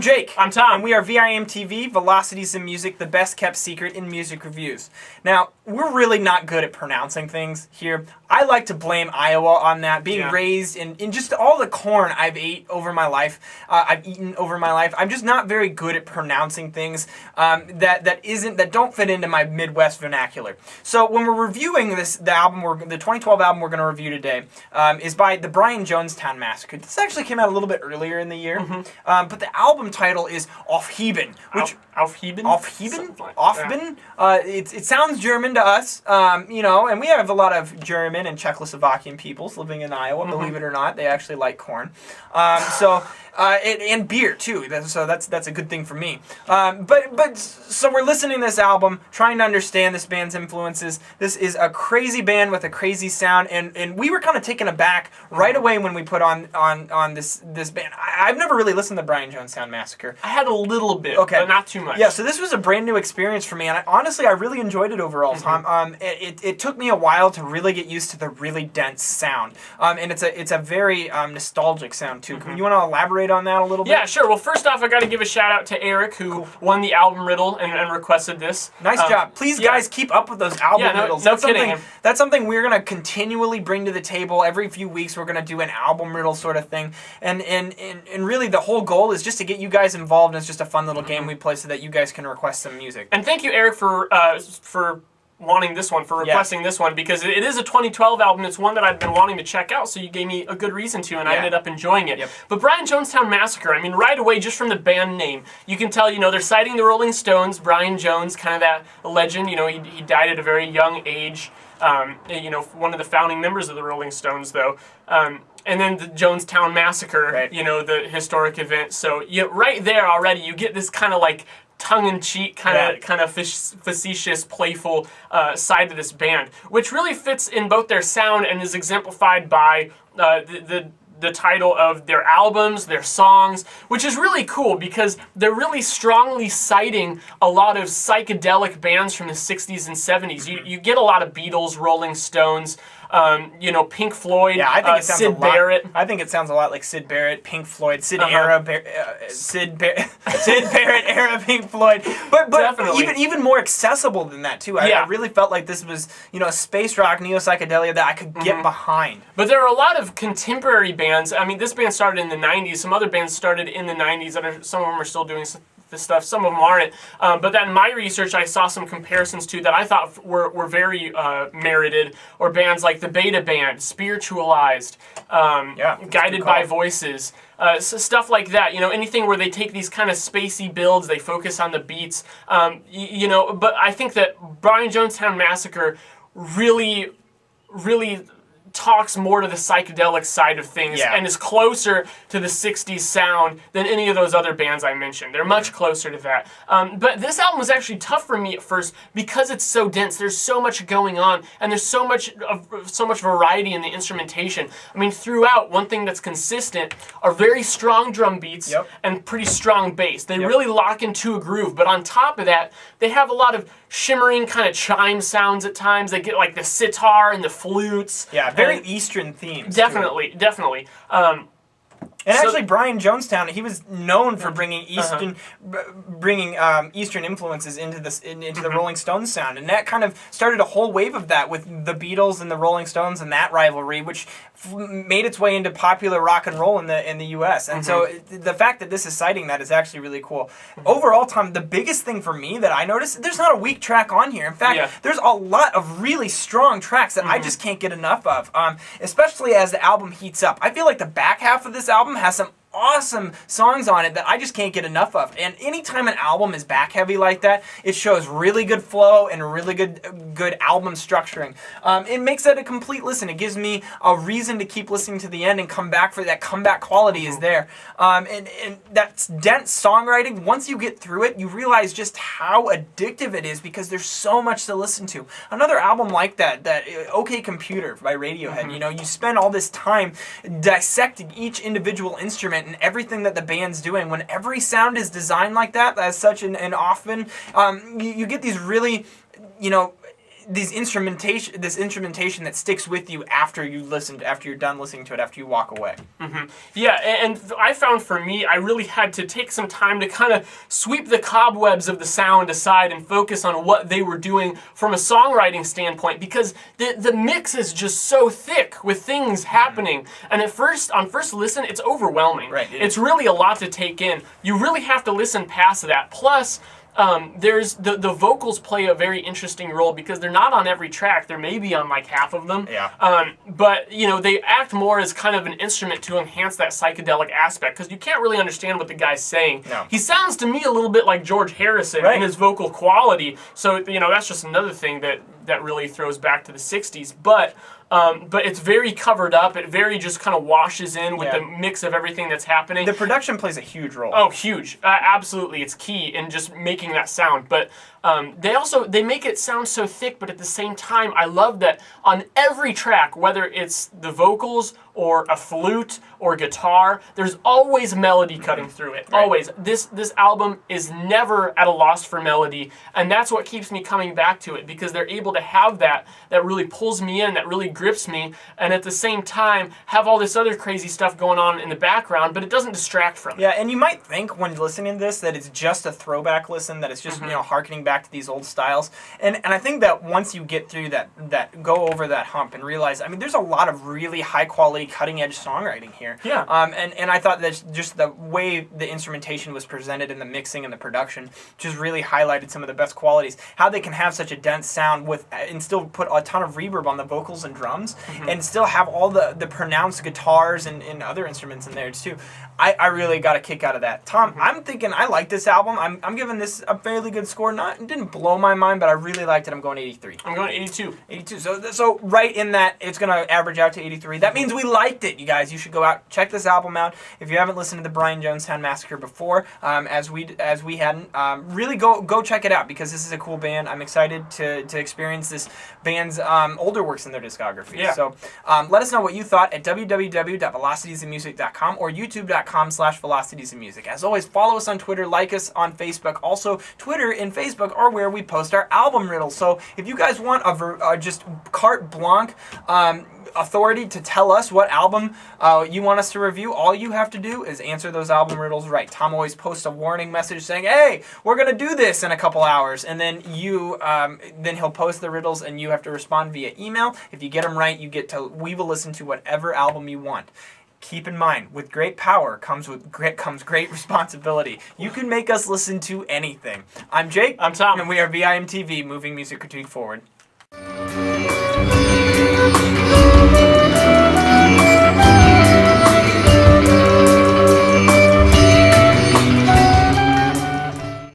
I'm Jake. I'm Tom. And we are VIMTV, Velocities in Music, the best kept secret in music reviews. Now, we're really not good at pronouncing things here. I like to blame Iowa on that, being raised in just all the corn I've eaten over my life. I'm just not very good at pronouncing things that don't fit into my Midwest vernacular. So when we're reviewing the 2012 album we're going to review today, is by the Jonestown Massacre. This actually came out a little bit earlier in the year, but the album title is Aufheben, which Aufheben. Aufheben. It sounds German to us, and we have a lot of German and Czechoslovakian peoples living in Iowa. Believe it or not, they actually like corn. And beer too. So that's a good thing for me. So we're listening to this album, trying to understand this band's influences. This is a crazy band with a crazy sound, and we were kind of taken aback right away when we put on this band. I've never really listened to Jonestown Massacre. I had a little bit, but not too much. Yeah, so this was a brand new experience for me, and honestly, I really enjoyed it overall, Tom. It took me a while to really get used to the really dense sound, and it's a very nostalgic sound too. You want to elaborate on that a little bit? Yeah, sure. Well, first off, I got to give a shout out to Eric, who won the album riddle and requested this. Nice job. Please, guys, keep up with those album riddles. No kidding. That's something we're going to continually bring to the table. Every few weeks, we're going to do an album riddle sort of thing. And really, the whole goal is just to get you guys involved, and it's just a fun little game we play so that you guys can request some music. And thank you, Eric, for wanting this one, for requesting this one, because it is a 2012 album. It's one that I've been wanting to check out, so you gave me a good reason to, and I ended up enjoying it. But Jonestown Massacre, I mean, right away, just from the band name, you can tell, they're citing the Rolling Stones. Brian Jones, kind of that legend, he died at a very young age. One of the founding members of the Rolling Stones, though. And then the Jonestown Massacre, the historic event. So right there already, you get this kind of like tongue-in-cheek, kind of facetious, playful side to this band, which really fits in both their sound and is exemplified by the title of their albums, their songs, which is really cool because they're really strongly citing a lot of psychedelic bands from the 60s and 70s. You get a lot of Beatles, Rolling Stones, Pink Floyd, I think it sounds Syd Barrett. I think it sounds a lot like Syd Barrett, Pink Floyd, Syd Barrett era Pink Floyd. But Definitely. even more accessible than that too. I really felt like this was a space rock, neo-psychedelia that I could get behind. But there are a lot of contemporary bands. I mean, this band started in the 90s. Some other bands started in the 90s. Some of them are still doing this stuff. Some of them aren't. But then in my research, I saw some comparisons too that I thought were very merited. Or bands like the Beta Band, Spiritualized, Guided by Voices, so stuff like that. Anything where they take these kind of spacey builds, they focus on the beats. But I think that Jonestown Massacre really talks more to the psychedelic side of things and is closer to the 60s sound than any of those other bands I mentioned. They're much closer to that. But this album was actually tough for me at first because it's so dense. There's so much going on, and there's so much variety in the instrumentation. I mean, throughout, one thing that's consistent are very strong drum beats and pretty strong bass. They really lock into a groove, but on top of that, they have a lot of shimmering kind of chime sounds at times. They get like the sitar and the flutes. Yeah, very Eastern themes. Definitely. And actually, Jonestown, he was known for bringing Eastern influences into the Rolling Stones sound, and that kind of started a whole wave of that with the Beatles and the Rolling Stones and that rivalry, which made its way into popular rock and roll in the U.S. And so the fact that this is citing that is actually really cool. Overall, Tom, the biggest thing for me that I noticed, there's not a weak track on here. In fact, there's a lot of really strong tracks that I just can't get enough of, especially as the album heats up. I feel like the back half of this album has some awesome songs on it that I just can't get enough of. And anytime an album is back heavy like that, it shows really good flow and really good album structuring. It makes it a complete listen. It gives me a reason to keep listening to the end and come back for that comeback quality is there. And that's dense songwriting. Once you get through it, you realize just how addictive it is because there's so much to listen to. Another album like that OK Computer by Radiohead, you spend all this time dissecting each individual instrument and everything that the band's doing. When every sound is designed like that, as such, and often you get these really, this instrumentation that sticks with you after you're done listening to it, after you walk away. Yeah, and I found for me, I really had to take some time to kind of sweep the cobwebs of the sound aside and focus on what they were doing from a songwriting standpoint, because the mix is just so thick with things happening. And on first listen, it's overwhelming. Right. It's really a lot to take in. You really have to listen past that. Plus, there's the vocals play a very interesting role because they're not on every track. They're maybe on like half of them. Yeah. But you know, they act more as kind of an instrument to enhance that psychedelic aspect, because you can't really understand what the guy's saying. No. He sounds to me a little bit like George Harrison in his vocal quality. So you know, that's just another thing that really throws back to the '60s. But it's very covered up. It very just kind of washes in with the mix of everything that's happening. The production plays a huge role. Oh, huge. Absolutely. It's key in just making that sound. But they make it sound so thick, but at the same time, I love that on every track, whether it's the vocals or a flute or guitar, there's always melody cutting through it. Right. Always. This album is never at a loss for melody, and that's what keeps me coming back to it, because they're able to have that really pulls me in, that really grips me, and at the same time have all this other crazy stuff going on in the background, but it doesn't distract from it. Yeah, and you might think when listening to this that it's just a throwback listen, that it's just harkening back to these old styles, and I think that once you get through that go over that hump and realize, I mean, there's a lot of really high quality, cutting edge songwriting here. Yeah. And I thought that just the way the instrumentation was presented and the mixing and the production just really highlighted some of the best qualities. How they can have such a dense sound and still put a ton of reverb on the vocals and drums, and still have all the pronounced guitars and other instruments in there too. I really got a kick out of that. Tom, I'm thinking I like this album. I'm giving this a fairly good score. It didn't blow my mind, but I really liked it. I'm going 83. I'm going 82. 82. So right in that, it's going to average out to 83. That means we liked it, you guys. You should go out, check this album out. If you haven't listened to the Brian Jonestown Massacre before, as we hadn't, really go check it out, because this is a cool band. I'm excited to experience this band's older works in their discography. Yeah. So let us know what you thought at www.velocitiesandmusic.com or youtube.com/velocitiesandmusic. As always, follow us on Twitter, like us on Facebook. Also, Twitter and Facebook are where we post our album riddles. So if you guys want just carte blanche authority to tell us what album you want us to review, all you have to do is answer those album riddles right. Tom always posts a warning message saying, hey, we're going to do this in a couple hours, and then then he'll post the riddles and you have to respond via email. If you get them right, we will listen to whatever album you want. Keep in mind, with great power comes great responsibility. You can make us listen to anything. I'm Jake. I'm Tom. And we are VIMTV, moving music critique forward.